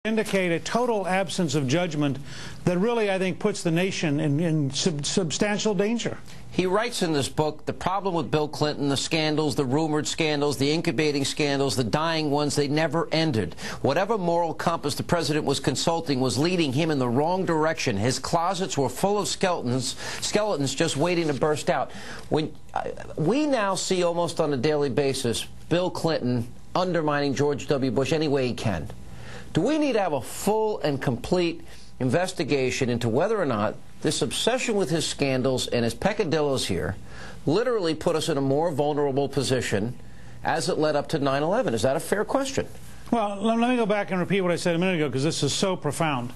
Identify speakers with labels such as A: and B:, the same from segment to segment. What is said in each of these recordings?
A: indicate a total absence of judgment that really, I think, puts the nation in substantial danger.
B: He writes in this book, the problem with Bill Clinton, the scandals, the rumored scandals, the incubating scandals, the dying ones, they never ended. Whatever moral compass the president was consulting was leading him in the wrong direction. His closets were full of skeletons just waiting to burst out. We now see almost on a daily basis Bill Clinton undermining George W. Bush any way he can. Do we need to have a full and complete investigation into whether or not this obsession with his scandals and his peccadillos here literally put us in a more vulnerable position as it led up to 9/11? Is that a fair question?
A: Well, let me go back and repeat what I said a minute ago, because this is so profound.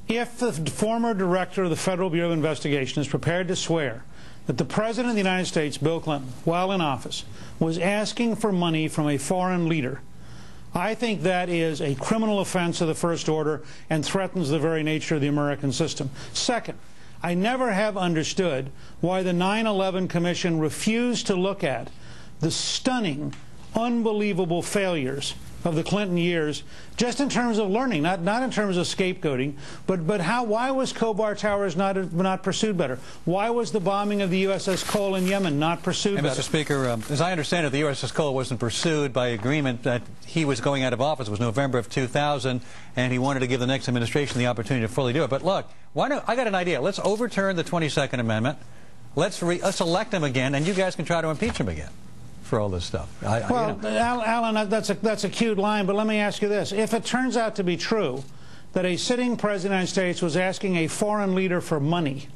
A: If the former director of the Federal Bureau of Investigation is prepared to swear that the President of the United States, Bill Clinton, while in office, was asking for money from a foreign leader, I think that is a criminal offense of the first order and threatens the very nature of the American system. Second, I never have understood why the 9/11 Commission refused to look at the stunning, unbelievable failures of the Clinton years, just in terms of learning, not in terms of scapegoating, but why was Khobar Towers not pursued better? Why was the bombing of the USS Cole in Yemen not pursued better?
C: Mr. Speaker, as I understand it, the USS Cole wasn't pursued by agreement that he was going out of office. It was November of 2000, and he wanted to give the next administration the opportunity to fully do it. But look, I got an idea. Let's overturn the 22nd Amendment. Let's elect him again, and you guys can try to impeach him again for all this stuff.
A: Alan, that's a cute line, but let me ask you this. If it turns out to be true that a sitting president of the United States was asking a foreign leader for money,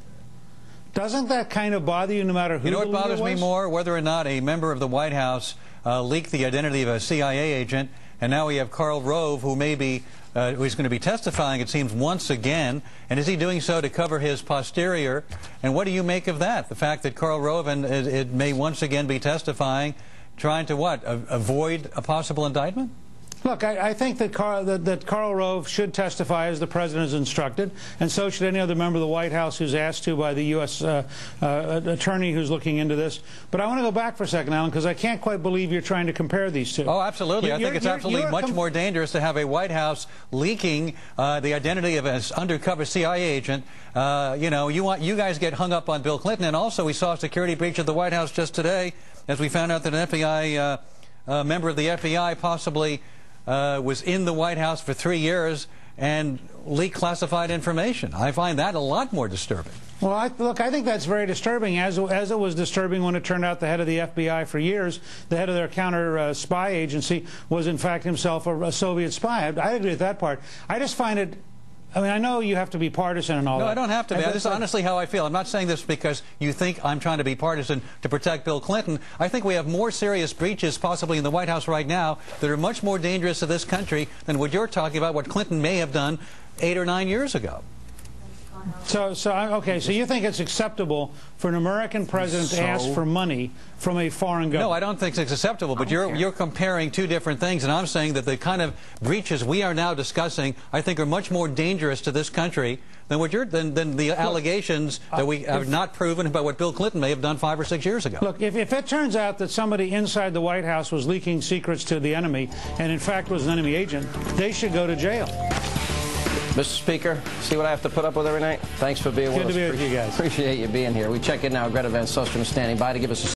A: doesn't that kind of bother you no matter who the leader was?
C: You know what bothers me more? Whether or not a member of the White House leaked the identity of a CIA agent, and now we have Karl Rove, who may be who's going to be testifying, it seems, once again. And is he doing so to cover his posterior? And what do you make of that? The fact that Karl Rove it may once again be testifying, trying to what? Avoid a possible indictment?
A: Look, I think that Karl Rove should testify as the President has instructed, and so should any other member of the White House who's asked to by the U.S. attorney who's looking into this. But I want to go back for a second, Alan, because I can't quite believe you're trying to compare these two.
C: Oh, absolutely. I think it's absolutely much more dangerous to have a White House leaking the identity of an undercover CIA agent. You know, you guys get hung up on Bill Clinton, and also we saw a security breach of the White House just today, as we found out that an FBI member of the FBI possibly was in the White House for 3 years and leaked classified information. I find that a lot more disturbing.
A: Well, look, I think that's very disturbing, as it was disturbing when it turned out the head of the FBI for years, the head of their counter spy agency, was in fact himself a Soviet spy. I agree with that part. I just find it, I mean, I know you have to be partisan and all that.
C: No, I don't have to be. This is honestly how I feel. I'm not saying this because you think I'm trying to be partisan to protect Bill Clinton. I think we have more serious breaches possibly in the White House right now that are much more dangerous to this country than what you're talking about, what Clinton may have done 8 or 9 years ago.
A: Okay, so you think it's acceptable for an American president to ask for money from a foreign government?
C: No, I don't think it's acceptable, but you're comparing two different things, and I'm saying that the kind of breaches we are now discussing, I think, are much more dangerous to this country than than the allegations that we have not proven about what Bill Clinton may have done 5 or 6 years ago.
A: Look, if it turns out that somebody inside the White House was leaking secrets to the enemy and in fact was an enemy agent, they should go to jail.
B: Mr. Speaker, see what I have to put up with every night? Thanks for being with us.
A: Good to be with you guys.
B: Appreciate you being here. We check in now. Greta Van Susteren is standing by to give us a